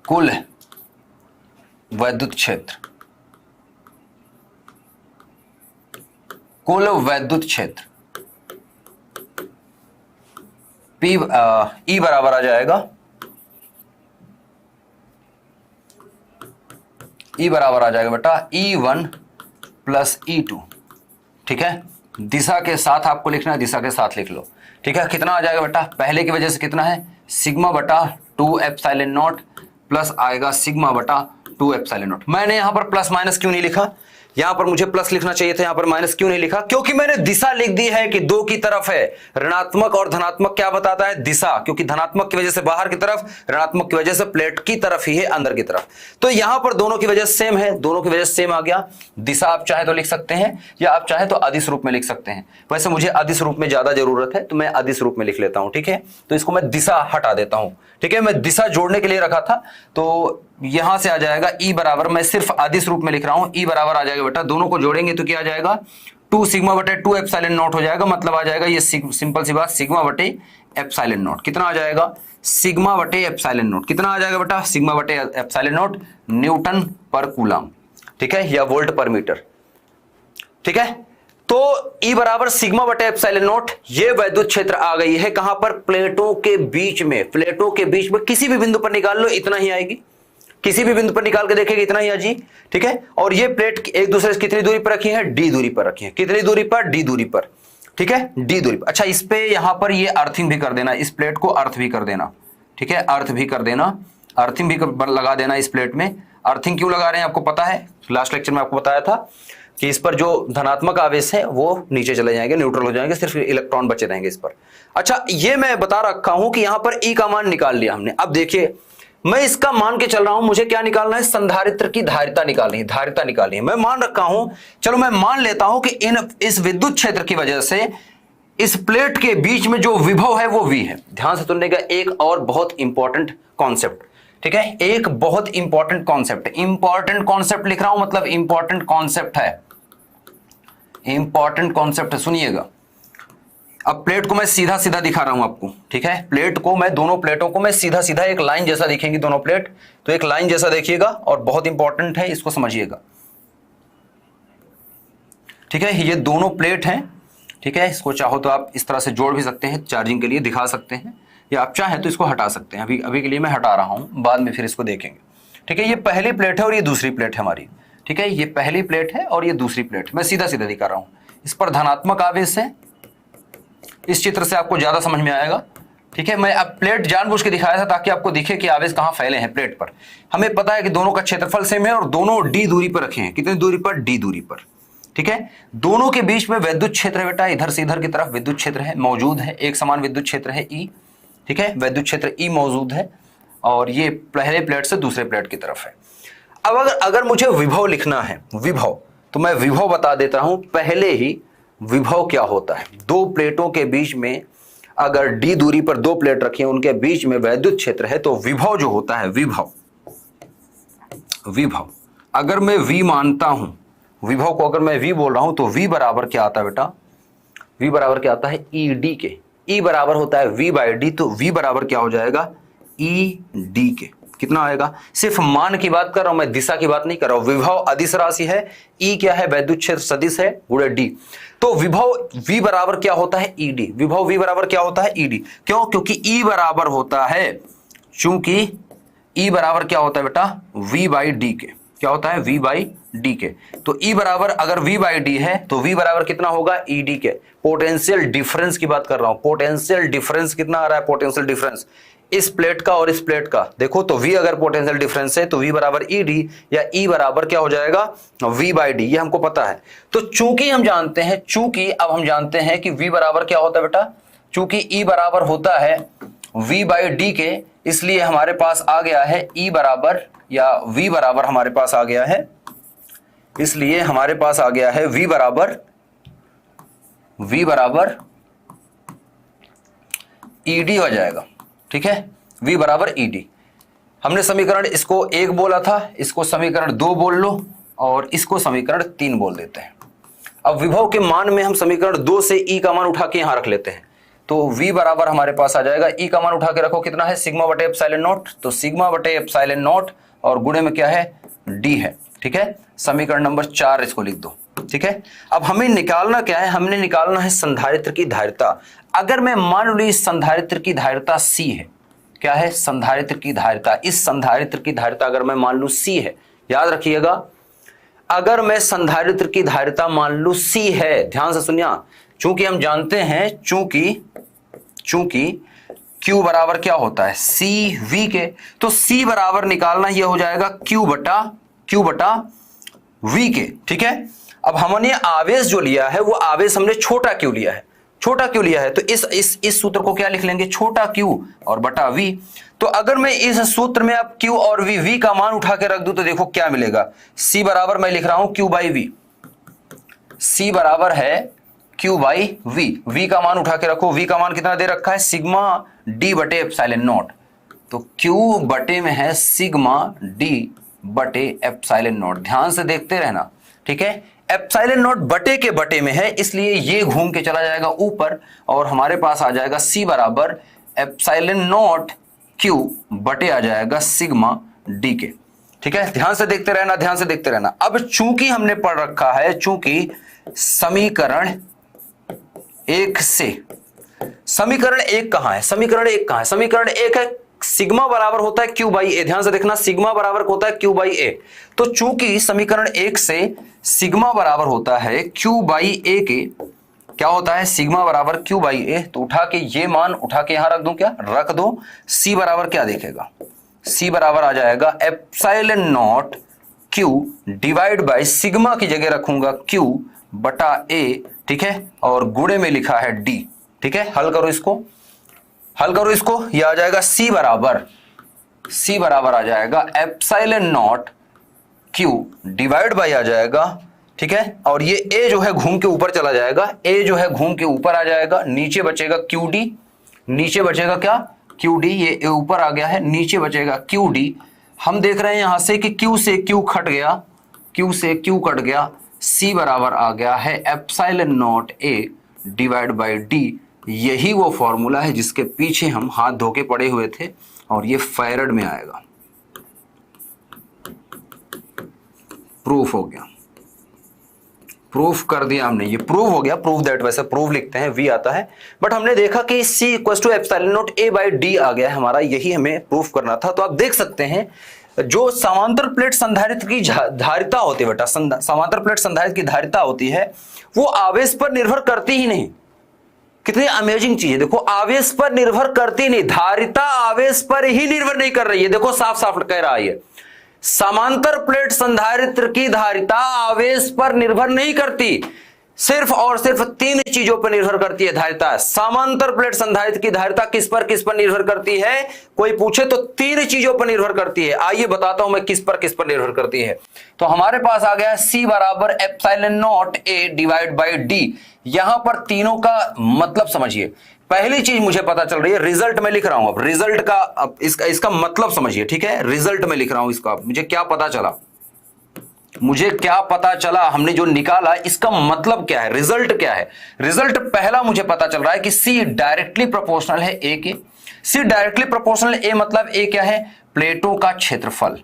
Speaker 1: कुल वैद्युत क्षेत्र, कुल वैद्युत क्षेत्र E बराबर आ जाएगा, E बराबर आ जाएगा बेटा E1 प्लस E2, ठीक है, दिशा के साथ आपको लिखना है, दिशा के साथ लिख लो, ठीक है। कितना आ जाएगा बेटा, पहले की वजह से कितना है, सिग्मा बटा 2 एप्सिलॉन नॉट प्लस आएगा सिग्मा बटा 2 एप्सिलॉन नॉट। मैंने यहां पर प्लस माइनस क्यों नहीं लिखा, यहां पर मुझे प्लस लिखना चाहिए था, यहां पर माइनस क्यों नहीं लिखा, क्योंकि मैंने दिशा लिख दी है कि 2 की तरफ है, ऋणात्मक और धनात्मक क्या बताता है, दिशा, क्योंकि धनात्मक की वजह से बाहर की तरफ, ऋणात्मक की वजह से प्लेट की तरफ ही है, अंदर की तरफ, तो यहां पर दोनों की वजह सेम है, दोनों की वजह सेम आ गया। दिशा आप चाहे तो लिख सकते हैं या आप चाहे तो अदिश रूप में लिख सकते हैं, वैसे मुझे अदिश रूप में ज्यादा जरूरत है तो मैं अदिश रूप में लिख लेता हूं, ठीक है, तो इसको मैं दिशा हटा देता हूं, ठीक है, मैं दिशा जोड़ने के लिए रखा था, तो यहां से आ जाएगा E बराबर, मैं सिर्फ अदिश रूप में लिख रहा हूं, E बराबर आ जाएगा बेटा, दोनों को जोड़ेंगे तो क्या आ जाएगा, 2 सिग्मा बटे 2 एप्सिलॉन नॉट हो जाएगा, मतलब आ जाएगा ये सिंपल सी बात, सिग्मा बटे एप्सिलॉन नॉट, कितना आ जाएगा, सिग्मा बटे एप्सिलॉन नॉट, कितना आ जाएगा बेटा, सिग्मा बटे एप्सिलॉन नॉट न्यूटन पर कूलम, ठीक है, या वोल्ट पर मीटर, ठीक है। तो E बराबर सिग्मा बटे एप्सिलॉन नॉट, ये वैद्युत क्षेत्र आ गई है कहां पर, प्लेटों के बीच में, प्लेटों के बीच में किसी भी बिंदु पर निकाल लो इतना ही आएगी, किसी भी बिंदु पर निकाल के देखेंगे इतना ही आ जी, ठीक है। और ये प्लेट एक दूसरे से कितनी दूरी पर रखी है, D दूरी पर रखी है, कितनी दूरी पर, D दूरी पर, ठीक है, D दूरी पर। अच्छा, इस पे यहां पर ये अर्थिंग भी कर देना, इस प्लेट को अर्थ भी कर देना, ठीक है, अर्थ भी कर देना, अर्थिंग भी लगा देना इस प्लेट में। अर्थिंग क्यों लगा रहे हैं आपको पता है, लास्ट लेक्चर में आपको बताया था कि इस पर जो धनात्मक आवेश है वो नीचे चले जाएंगे, न्यूट्रल हो जाएंगे, सिर्फ इलेक्ट्रॉन बचे रहेंगे इस पर। अच्छा, ये मैं बता रखा हूं कि यहां पर E का मान निकाल लिया हमने। अब देखिए, मैं इसका मान के चल रहा हूं, मुझे क्या निकालना है, संधारित्र की धारिता निकालनी है, धारिता निकालनी है। मैं मान रखा हूं, चलो मैं मान लेता हूं कि इस विद्युत क्षेत्र की वजह से इस प्लेट के बीच में जो विभव है वो V है। ध्यान से सुनने का एक और बहुत इंपॉर्टेंट कॉन्सेप्ट, ठीक है, एक बहुत इंपॉर्टेंट कॉन्सेप्ट, इंपॉर्टेंट कॉन्सेप्ट लिख रहा हूं, मतलब इंपॉर्टेंट कॉन्सेप्ट है, इंपॉर्टेंट कॉन्सेप्ट है, सुनिएगा। अब प्लेट को मैं सीधा सीधा दिखा रहा हूं आपको, ठीक है, प्लेट को मैं, दोनों प्लेटों को मैं सीधा सीधा एक लाइन जैसा दिखेंगी दोनों प्लेट, तो एक लाइन जैसा देखिएगा और बहुत इंपॉर्टेंट है, इसको समझिएगा, ठीक है। ये दोनों प्लेट हैं, ठीक है, इसको चाहो तो आप इस तरह से जोड़ भी सकते हैं, चार्जिंग के लिए दिखा सकते हैं, या आप चाहें तो इसको हटा सकते हैं, अभी के लिए मैं हटा रहा हूं, बाद में फिर इसको देखेंगे, ठीक है। ये पहली प्लेट है और ये दूसरी प्लेट है हमारी, ठीक है, ये पहली प्लेट है और ये दूसरी प्लेट, मैं सीधा सीधा दिखा रहा हूं। इस पर धनात्मक आवेश है, इस चित्र से आपको ज्यादा समझ में आएगा, ठीक है, मैं अब प्लेट जानबूझ के दिखाया था ताकि आपको दिखे कि आवेश कहां फैले हैं प्लेट पर। हमें पता है कि दोनों का क्षेत्रफल सेम है और दोनों डी दूरी पर रखे हैं। कितनी दूरी पर? डी दूरी पर। ठीक है, दोनों के बीच में विद्युत क्षेत्र है बेटा, इधर से इधर की तरफ विद्युत क्षेत्र है, मौजूद है, एक समान विद्युत क्षेत्र है ई। ठीक है, विद्युत क्षेत्र ई मौजूद है और ये पहले प्लेट से दूसरे प्लेट की तरफ है। अब अगर मुझे विभव लिखना है, विभव, तो मैं विभव बता देता हूं पहले ही। विभव क्या होता है? दो प्लेटों के बीच में अगर डी दूरी पर दो प्लेट रखी हैं, उनके बीच में वैद्युत क्षेत्र है, तो विभव जो होता है, विभव अगर मैं V मानता हूं, विभव को अगर मैं V बोल रहा हूं, तो V बराबर क्या आता है बेटा? V बराबर क्या आता है? ED के। E बराबर होता है V/D, तो V बराबर क्या हो जाएगा? ED के। कितना आएगा? सिर्फ मान की बात कर रहा हूं मैं, दिशा की बात नहीं कर रहा हूं। विभव अदिश राशि है, E क्या है? वैद्युत क्षेत्र सदिश है गुणे D। तो विभव V बराबर क्या होता है? ED। विभव V बराबर क्या होता है? ED। क्यों? क्योंकि E बराबर होता है, चूंकि E बराबर क्या होता है बेटा? V/D के। क्या होता है? V/D के। तो E बराबर अगर V/D है तो V बराबर कितना होगा? ED के। पोटेंशियल डिफरेंस की बात कर रहा हूं। पोटेंशियल डिफरेंस कितना आ रहा है? पोटेंशियल डिफरेंस इस प्लेट का और इस प्लेट का देखो, तो V अगर पोटेंशियल डिफरेंस है तो V बराबर ED या E बराबर क्या हो जाएगा? V/D। ये हमको पता है। तो चूंकि हम जानते हैं, अब हम जानते हैं कि V बराबर क्या होता है बेटा? चूंकि E बराबर होता है V/D के, इसलिए हमारे पास आ गया है E बराबर या V बराबर हमारे पास आ गया है, इसलिए हमारे पास आ गया है V बराबर ED हो जाएगा। ठीक है, V बराबर ED। हमने समीकरण इसको 1 बोला था, इसको समीकरण 2 बोल लो और इसको समीकरण 3 बोल देते हैं। अब विभव के मान में हम समीकरण 2 से E का मान उठा के यहां रख लेते हैं, तो V बराबर हमारे पास आ जाएगा, E का मान उठा के रखो, कितना है? सिग्मा बटे एप्सिलॉन नॉट। तो सिग्मा बटे एप्सिलॉन नॉट और गुणे में क्या है? D है। ठीक है, समीकरण नंबर 4 इसको लिख दो। ठीक है, अब हमें निकालना क्या है? हमने निकालना है संधारित्र की धारिता। अगर मैं मान ली इस संधारित्र की धारिता C है, क्या है? संधारित्र की धारिता, इस संधारित्र की धारिता अगर मैं मान लूं C है, याद रखिएगा, अगर मैं संधारित्र की धारिता मान लूं C है, ध्यान से सुनिए, चूंकि हम जानते हैं, चूंकि Q बराबर क्या होता है? CV के, तो C बराबर निकालना यह हो जाएगा Q बटा V के। ठीक है, अब हमने आवेश जो लिया है वो आवेश हमने छोटा q लिया है, तो इस सूत्र को क्या लिख लेंगे? छोटा q और बटा v। तो अगर मैं इस सूत्र में अब q और v का मान उठा के रख दूं तो देखो क्या मिलेगा? c बराबर मैं लिख रहा हूं q/v, c बराबर है q/v। v का मान उठा के रखो, v का मान कितना दे रखा है? सिग्मा d बटे एप्सिलॉन नॉट। तो q बटे में है सिग्मा d बटे एप्सिलॉन नॉट। ध्यान से देखते रहना। ठीक है, एप्सिलॉन नॉट बटे के बटे में है, इसलिए ये घूम के चला जाएगा ऊपर और हमारे पास आ जाएगा C बराबर एप्सिलॉन नॉट Q बटे आ जाएगा सिग्मा D के। ठीक है, ध्यान से देखते रहना, अब चूंकि हमने पढ़ रखा है, चूंकि समीकरण 1 से, समीकरण 1 कहां है? समीकरण 1 है सिग्मा बराबर होता है Q/A। ध्यान से देखना, सिग्मा बराबर होता है Q/A। तो चूंकि समीकरण 1 से सिग्मा बराबर होता है Q/A के, क्या होता है? सिग्मा बराबर Q/A, तो उठा के ये मान उठा के यहां रख दूं, क्या रख दो? C बराबर क्या देखेगा? C बराबर आ जाएगा epsilon naught Q divide by sigma की जगह रखूंगा Q बटा A। ठीक है, और गुणे में लिखा है D। ठीक है, हल करो इसको, यह आ जाएगा C बराबर आ जाएगा epsilon naught Q divide by आ जाएगा। ठीक है, और ये A जो है घूम के ऊपर चला जाएगा, आ जाएगा, नीचे बचेगा QD, क्या? QD, ये A ऊपर आ गया है, नीचे बचेगा QD। हम देख रहे हैं यहां से कि Q से Q कट गया, C बराबर आ गया है epsilon not A divide by D। यही वो फॉर्मूला है जिसके पीछे हम हाथ धो के पड़े हुए थे और ये फैरड में आएगा। प्रूफ हो गया, प्रूफ कर दिया हमने, ये प्रूव हो गया। प्रूव दैट, वैसे प्रूव लिखते हैं, V आता है, बट हमने देखा कि C equals to epsilon naught A/D आ गया है हमारा, यही हमें प्रूफ करना था। तो आप देख सकते हैं जो समांतर प्लेट संधारित्र की धारिता होती है बेटा, समांतर प्लेट संधारित्र की धारिता होती है, वो आवेश पर निर्भर करती ही नहीं। कितनी अमेजिंग चीज है। देखो आवेश पर निर्भर करती नहीं, धारिता आवेश पर ही निर्भर नहीं कर रही है। देखो साफ साफ कह रहा है, समांतर प्लेट संधारित्र की धारिता आवेश पर निर्भर नहीं करती, सिर्फ और सिर्फ तीन चीजों पर निर्भर करती है धारिता। समांतर प्लेट संधारित्र की धारिता किस पर निर्भर करती है? कोई पूछे तो तीन चीजों पर निर्भर करती है। आइए बताता हूं मैं किस पर निर्भर करती है। तो हमारे पास आ गया C बराबर epsilon not A divide by D। यहां पर तीनों का मतलब समझिए। पहली चीज मुझे पता चल रही है, रिजल्ट में लिख रहा हूं। अब रिजल्ट का इसका मतलब समझिए, ठीक है। रिजल्ट में लिख रहा हूं इसका, मुझे क्या पता चला, हमने जो निकाला इसका मतलब क्या है, रिजल्ट क्या है। रिजल्ट पहला मुझे पता चल रहा है कि C डायरेक्टली प्रोपोर्शनल है A के। C डायरेक्टली प्रोपोर्शनल A मतलब A क्या है? प्लेटों का क्षेत्रफल।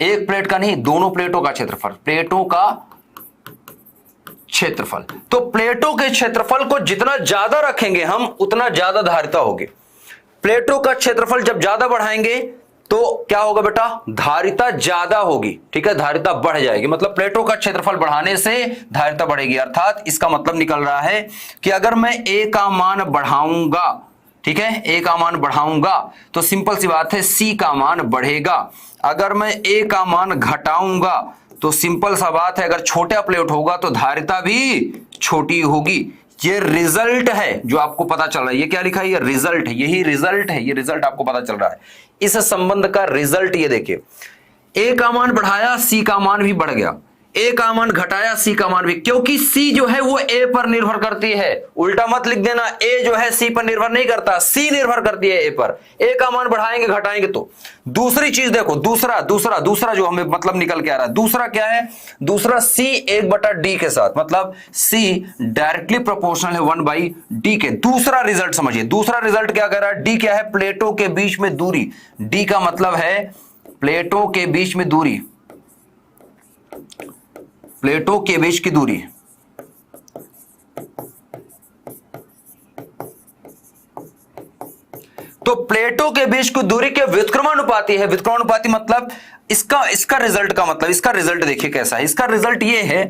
Speaker 1: एक प्लेट का नहीं, दोनों प्लेटों का क्षेत्रफल, प्लेटों का क्षेत्रफल। तो प्लेटों के क्षेत्रफल को जितना ज्यादा रखेंगे हम, उतना ज्यादा धारिता होगी। प्लेटों का क्षेत्रफल जब ज्यादा बढ़ाएंगे तो क्या होगा बेटा? धारिता ज्यादा होगी, ठीक है, धारिता बढ़ जाएगी। मतलब प्लेटों का क्षेत्रफल बढ़ाने से धारिता बढ़ेगी। अर्थात इसका मतलब निकल रहा है कि अगर मैं A का मान बढ़ाऊंगा, ठीक है, A का मान बढ़ाऊंगा तो सिंपल सी बात है C का मान बढ़ेगा। अगर मैं A का मान घटाऊंगा तो सिंपल सा बात है, अगर छोटा प्लेट होगा तो धारिता भी छोटी होगी। ये रिजल्ट है जो आपको पता चल रहा है। ये क्या लिखा है? ये रिजल्ट है, यही रिजल्ट है, ये रिजल्ट आपको पता चल रहा है। इस संबंध का रिजल्ट ये देखिए, A का मान बढ़ाया C का मान भी बढ़ गया, A का मान घटाया C का मान भी, क्योंकि C जो है वो A पर निर्भर करती है। उल्टा मत लिख देना, A जो है C पर निर्भर नहीं करता, C निर्भर करती है A पर। A का मान बढ़ाएंगे घटाएंगे तो। दूसरी चीज देखो, दूसरा जो हमें मतलब निकल के आ रहा है, दूसरा क्या है? दूसरा C 1/D के साथ, मतलब C डायरेक्टली प्रोपोर्शनल है 1/D के। दूसरा रिजल्ट समझिए, दूसरा रिजल्ट क्या कह रहा है? D क्या है? प्लेटों के बीच में दूरी। D का मतलब है प्लेटों के बीच में दूरी, प्लेटों के बीच की दूरी। तो प्लेटों के बीच की दूरी के व्युत्क्रमानुपाती है। व्युत्क्रमानुपाती मतलब इसका रिजल्ट का मतलब, इसका रिजल्ट देखिए कैसा है। इसका रिजल्ट ये है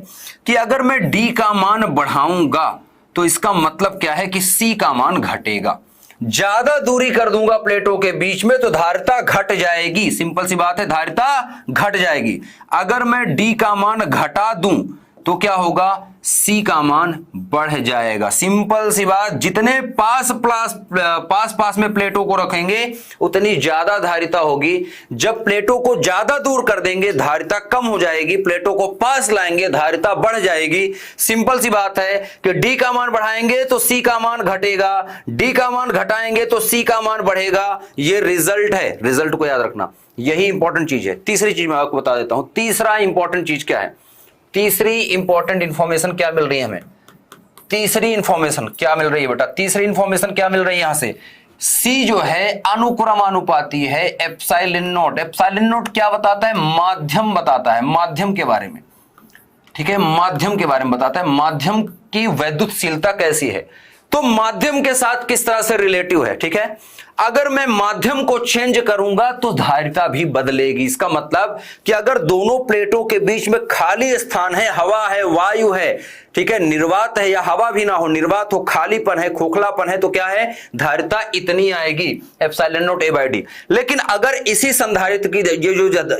Speaker 1: कि अगर मैं D का मान बढ़ाऊंगा तो इसका मतलब क्या है कि C का मान घटेगा। ज्यादा दूरी कर दूंगा प्लेटों के बीच में तो धारिता घट जाएगी। सिंपल सी बात है, धारिता घट जाएगी। अगर मैं D का मान घटा दूं तो क्या होगा? C का मान बढ़ जाएगा। सिंपल सी बात, जितने पास में प्लेटों को रखेंगे उतनी ज्यादा धारिता होगी। जब प्लेटों को ज्यादा दूर कर देंगे धारिता कम हो जाएगी, प्लेटों को पास लाएंगे धारिता बढ़ जाएगी। सिंपल सी बात है कि D का मान बढ़ाएंगे तो C का मान घटेगा, D का मान घटाएंगे तो C का मान बढ़ेगा। ये रिजल्ट है, रिजल्ट को याद रखना, यही इंपॉर्टेंट चीज है। तीसरी चीज मैं आपको बता देता हूं, तीसरा इंपॉर्टेंट चीज क्या है, तीसरी इंपॉर्टेंट इंफॉर्मेशन क्या मिल रही है हमें? तीसरी इंफॉर्मेशन क्या मिल रही है बेटा? तीसरी इंफॉर्मेशन क्या मिल रही है यहां से? C जो है अनुक्रमानुपाती है एप्सिलॉन नॉट। एप्सिलॉन नॉट क्या बताता है? माध्यम बताता है, माध्यम के बारे में, ठीक है, माध्यम के बारे में बताता है, माध्यम की वैद्युतशीलता कैसी है। तो माध्यम के साथ किस तरह से रिलेटिव है, ठीक है। अगर मैं माध्यम को चेंज करूंगा तो धारिता भी बदलेगी। इसका मतलब कि अगर दोनों प्लेटों के बीच में खाली स्थान है, हवा है, वायु है, ठीक है, निर्वात है या हवा भी ना हो, निर्वात हो, खालीपन है, खोखलापन है, तो क्या है? धारिता इतनी आएगी, एप्सिलॉन नॉट A/D। लेकिन अगर इसी संधारित्र की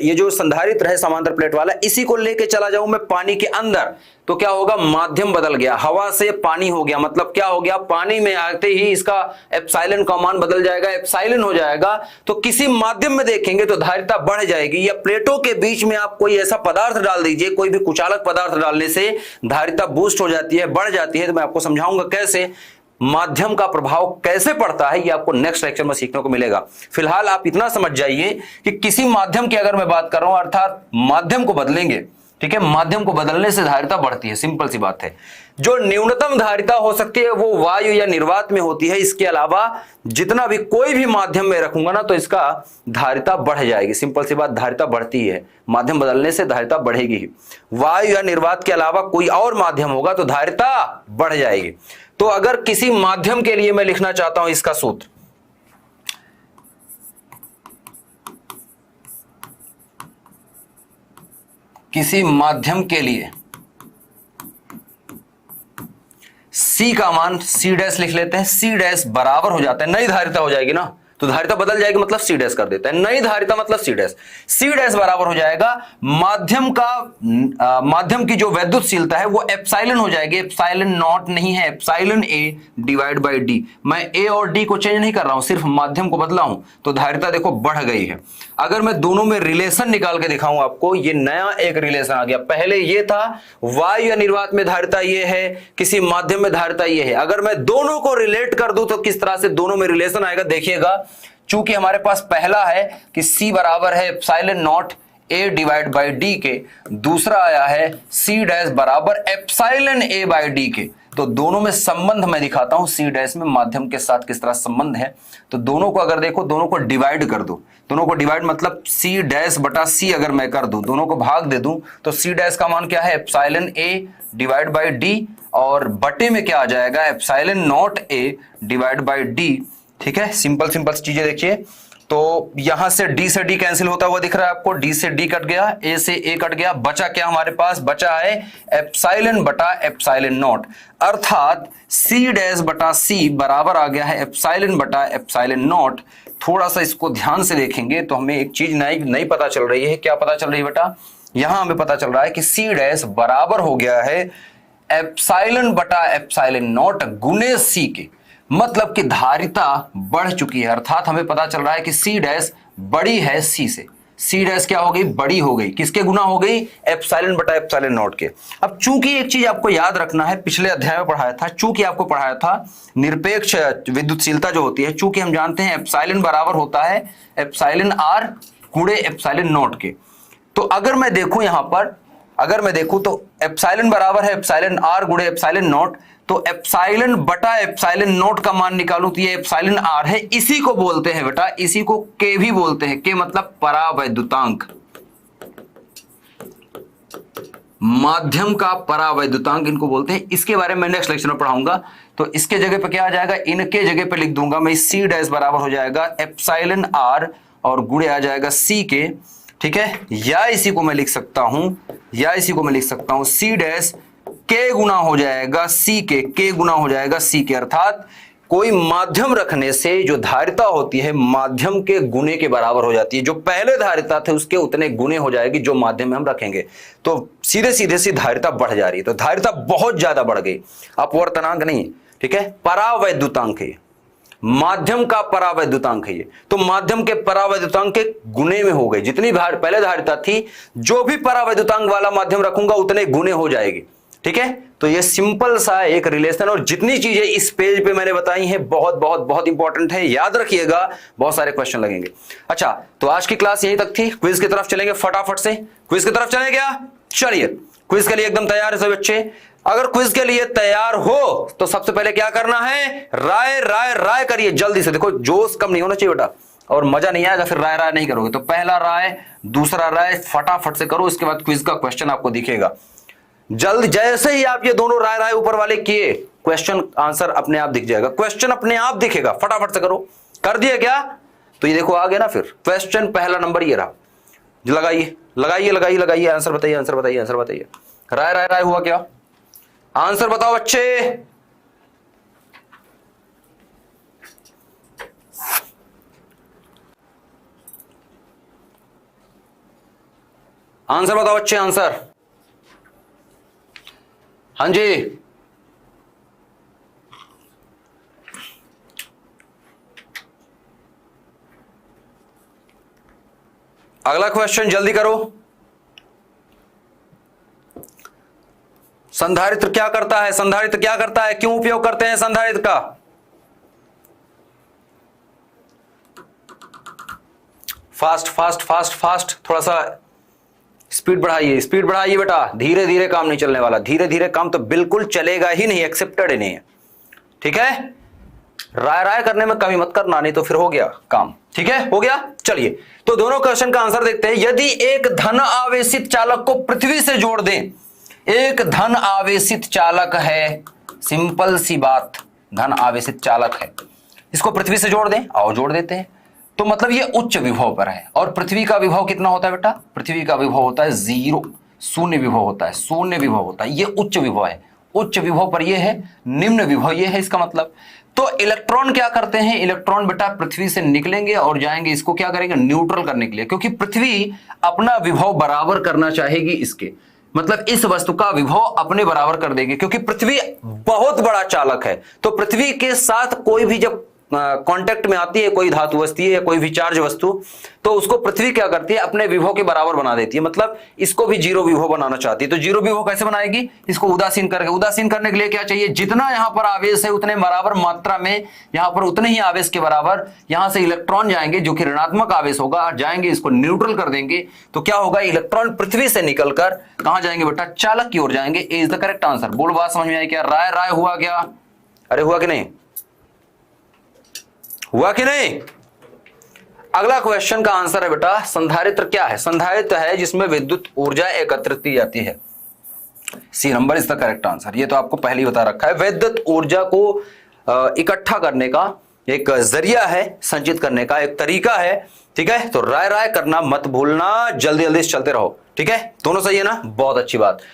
Speaker 1: ये जो संधारित्र है समांतर प्लेट वाला, इसी को लेके चला जाऊं मैं पानी के अंदर तो क्या होगा? माध्यम बदल गया, हवा से पानी हो गया। मतलब क्या हो गया? पानी में आते ही इसका एप्सिलॉन का मान बदल जाएगा, एप्सिलॉन हो जाएगा। तो किसी माध्यम में देखेंगे तो धारिता बढ़ जाएगी। या प्लेटों के बीच में आप कोई ऐसा पदार्थ डाल दीजिए, कोई भी कुचालक पदार्थ डालने से धारिता बूस्ट हो जाती है, बढ़ जाती है। तो मैं आपको समझाऊंगा कैसे, माध्यम का प्रभाव कैसे पड़ता है, ये आपको नेक्स्ट लेक्चर में सीखने को मिलेगा। फिलहाल आप इतना समझ जाइए कि किसी माध्यम की अगर मैं बात कर रहा हूं, अर्थात माध्यम को बदलेंगे, ठीक है, माध्यम को बदलने से धारिता बढ़ती है। सिंपल सी बात है। जो न्यूनतम धारिता हो सकती है वो वायु या निर्वात में होती है। इसके अलावा जितना भी कोई भी माध्यम में रखूंगा ना तो इसका धारिता बढ़ जाएगी। सिंपल सी बात, धारिता बढ़ती है, माध्यम बदलने से धारिता बढ़ेगी ही। वायु या निर्वात के अलावा कोई और माध्यम होगा तो धारिता बढ़ जाएगी। तो अगर किसी माध्यम के लिए मैं लिखना चाहता हूं इसका सूत्र, किसी माध्यम के लिए C C का मान C डैश लिख लेते हैं। C डैश बराबर हो जाता है, नई धारिता हो जाएगी ना, तो धारिता बदल जाएगी, मतलब C डैश कर देता है, नई धारिता मतलब C डैश। C डैश बराबर हो जाएगा माध्यम की जो वैद्युतशीलता है वो एप्सिलॉन हो जाएगी, एप्सिलॉन नॉट नहीं है, epsilon A divide by D। मैं A और D को चेंज नहीं कर रहा हूं, सिर्फ माध्यम को बदला हूं, तो धारिता देखो बढ़ गई है। अगर मैं दोनों में रिलेशन निकाल के दिखाऊं आपको, ये नया एक रिलेशन आ गया। पहले ये था वायु या निर्वात में धारिता ये है, किसी माध्यम में धारिता ये है। अगर मैं दोनों को रिलेट कर दूं तो किस तरह से दोनों में रिलेशन आएगा देखिएगा। चूंकि हमारे पास पहला है कि C बराबर है epsilon not A divide by D के, दूसरा आया है C डैश बराबर एप्सिलॉन A बाई D के, तो दोनों में संबंध मैं दिखाता हूं C डैश में माध्यम के साथ किस तरह संबंध है। तो दोनों को अगर देखो, दोनों को डिवाइड कर दो, दोनों को डिवाइड मतलब C डैश बटा C अगर मैं कर दूं, दोनों को भाग दे दूं, तो C डैश का मान क्या है epsilon A divide by D, और बटे में क्या आ जाएगा epsilon not A divide by D। ठीक है, सिंपल सिंपल चीजें देखिए। तो यहां से D से D कैंसिल होता हुआ दिख रहा है आपको, D से D कट गया, A से A कट गया, बचा क्या हमारे पास, बचा है एप्सिलॉन बटा एप्सिलॉन नॉट, अर्थात C डैश बटा C बराबर आ गया है एप्सिलॉन बटा एप्सिलॉन नॉट। थोड़ा सा इसको ध्यान से देखेंगे तो हमें एक चीज नई पता चल रही है। क्या पता चल रही है बेटा, यहां हमें पता चल रहा है कि C डैश बराबर हो गया है एप्सिलॉन बटा एप्सिलॉन नॉट गुने C के, मतलब कि धारिता बढ़ चुकी है, अर्थात हमें पता चल रहा है कि C डैश बड़ी है C से। C डैश क्या हो गई, बड़ी हो गई, किसके गुना हो गई, एप्सिलॉन बटा एप्सिलॉन नॉट के। अब चूंकि एक चीज आपको याद रखना है, पिछले अध्याय में पढ़ाया था, चूंकि आपको पढ़ाया था निरपेक्ष विद्युतशीलता जो होती है, चूंकि हम जानते हैं एप्सिलॉन बराबर होता है एप्सिलॉन R गुणे एप्सिलॉन नॉट के। तो अगर मैं देखूं यहां पर, अगर मैं देखूं तो एप्सिलॉन बराबर है एप्सिलॉन R गुणे एप्सिलॉन नॉट, तो एप्सिलॉन बटा एप्सिलॉन नॉट का मान निकालूं तो ये एप्सिलॉन R है। इसी को बोलते हैं बेटा, इसी को K भी बोलते हैं, K मतलब परावैद्युतांक, माध्यम का परावैद्युतांक इनको बोलते हैं। इसके बारे में नेक्स्ट लेक्चर में पढ़ाऊंगा, तो इसके जगह पे क्या आ जाएगा, इनके जगह पे लिख दूंगा मैं, C डैश बराबर हो जाएगा एप्सिलॉन R और गुणे आ जाएगा C के। ठीक है, या इसी को मैं लिख सकता हूं, C डैश K गुना हो जाएगा C के, K गुना हो जाएगा C के, अर्थात कोई माध्यम रखने से जो धारिता होती है माध्यम के गुने के बराबर हो जाती है, जो पहले धारिता थे उसके उतने गुने हो जाएगी जो माध्यम में हम रखेंगे, तो सीधे सीधे सी धारिता बढ़ जा रही है। तो धारिता बहुत ज्यादा बढ़ गई, अपवर्तनांक नहीं। ठीक है, परावैद्युतांक है, माध्यम का परावैद्युतांक है ये, तो माध्यम के परावैद्युतांक के गुने में हो गई, जितनी पहले धारिता थी जो भी परावैद्युतांक वाला माध्यम रखूंगा उतने गुने हो जाएगी। ठीक है, तो ये सिंपल सा एक रिलेशन, और जितनी चीजें इस पेज पे मैंने बताई हैं बहुत बहुत बहुत इंपॉर्टेंट है, याद रखिएगा, बहुत सारे क्वेश्चन लगेंगे। अच्छा, तो आज की क्लास यहीं तक थी, क्विज की तरफ चलेंगे फटाफट से। क्विज की तरफ चलें क्या, चलिए क्विज के लिए एकदम तैयार है सभी बच्चे। अगर क्विज के लिए तैयार हो तो सबसे पहले क्या करना है, राय राय राय करिए जल्दी से। देखो जोश कम नहीं होना चाहिए बेटा, और मजा नहीं आएगा फिर राय राय नहीं करोगे। तो पहला राय, दूसरा राय फटाफट से करो, इसके बाद क्विज का क्वेश्चन आपको दिखेगा। जल्द जैसे ही आप ये दोनों राय राय ऊपर वाले किए, क्वेश्चन आंसर अपने आप दिख जाएगा, क्वेश्चन अपने आप दिखेगा, फटाफट से करो। कर दिया क्या, तो ये देखो आ गया ना, फिर क्वेश्चन पहला नंबर ये रहा, लगाइए लगाइए लगाइए लगाइए, आंसर बताइए आंसर बताइए आंसर बताइए। राय राय राय हुआ क्या, आंसर बताओ बच्चे। आंसर बताओ बच्चे, आंसर। हाँ जी, अगला क्वेश्चन जल्दी करो। संधारित्र क्या करता है, संधारित्र क्या करता है, क्यों उपयोग करते हैं संधारित्र का। फास्ट फास्ट फास्ट फास्ट, थोड़ा सा स्पीड बढ़ाइए, स्पीड बढ़ाइए बेटा, धीरे धीरे काम नहीं चलने वाला, धीरे धीरे काम तो बिल्कुल चलेगा ही नहीं, एक्सेप्टेड ही नहीं है। ठीक है, राय राय करने में कमी मत करना, नहीं तो फिर हो गया काम। ठीक है, हो गया। चलिए तो दोनों क्वेश्चन का आंसर देखते हैं। यदि एक धन आवेशित चालक को पृथ्वी से जोड़ दें, एक धन आवेशित चालक है, सिंपल सी बात, धन आवेशित चालक है, इसको पृथ्वी से जोड़ दें, आओ जोड़ देते हैं। तो मतलब ये उच्च विभव पर है, और पृथ्वी का विभव कितना होता है बेटा, पृथ्वी का विभव होता है 0, शून्य विभव होता है, शून्य विभव होता है, ये उच्च विभव है। उच्च विभव पर ये है, निम्न विभव ये है, इसका मतलब। तो इलेक्ट्रॉन क्या करते हैं, इलेक्ट्रॉन बेटा पृथ्वी से निकलेंगे और जाएंगे, इसको क्या करेंगे, न्यूट्रल करने के लिए, क्योंकि पृथ्वी अपना विभव बराबर करना चाहेगी इसके, मतलब इस वस्तु का विभव अपने बराबर कर देगी, क्योंकि पृथ्वी बहुत बड़ा चालक है। तो पृथ्वी के साथ कोई भी जब कांटेक्ट में आती है कोई धातु वस्तु या कोई भी चार्ज वस्तु, तो उसको पृथ्वी क्या करती है, अपने विभव के बराबर बना देती है, मतलब इसको भी जीरो विभव बनाना चाहती है। तो जीरो विभव कैसे बनाएगी, इसको उदासीन करके, उदासीन करने के लिए क्या चाहिए, जितना यहां पर आवेश है उतने बराबर मात्रा में यहां पर उतने ही आवेश के बराबर यहां से इलेक्ट्रॉन जाएंगे, जो कि ऋणात्मक आवेश होगा, जाएंगे, इसको न्यूट्रल कर देंगे। तो क्या होगा, इलेक्ट्रॉन पृथ्वी से निकलकर कहां जाएंगे बेटा, चालक की ओर जाएंगे। ए इज द करेक्ट आंसर। बोल बात समझ में आई क्या, राय राय हुआ क्या, अरे हुआ कि नहीं, हुआ कि नहीं। अगला क्वेश्चन का आंसर है बेटा, संधारित्र क्या है, संधारित्र है जिसमें विद्युत ऊर्जा एकत्रित की जाती है। C number is the correct answer. ये तो आपको पहले ही बता रखा है, विद्युत ऊर्जा को इकट्ठा करने का एक जरिया है, संचित करने का एक तरीका है, ठीक है। तो राय राय करना मत भूलना, जल्दी जल्दी चलते रहो, ठीक है। दोनों सही है ना, बहुत अच्छी बात।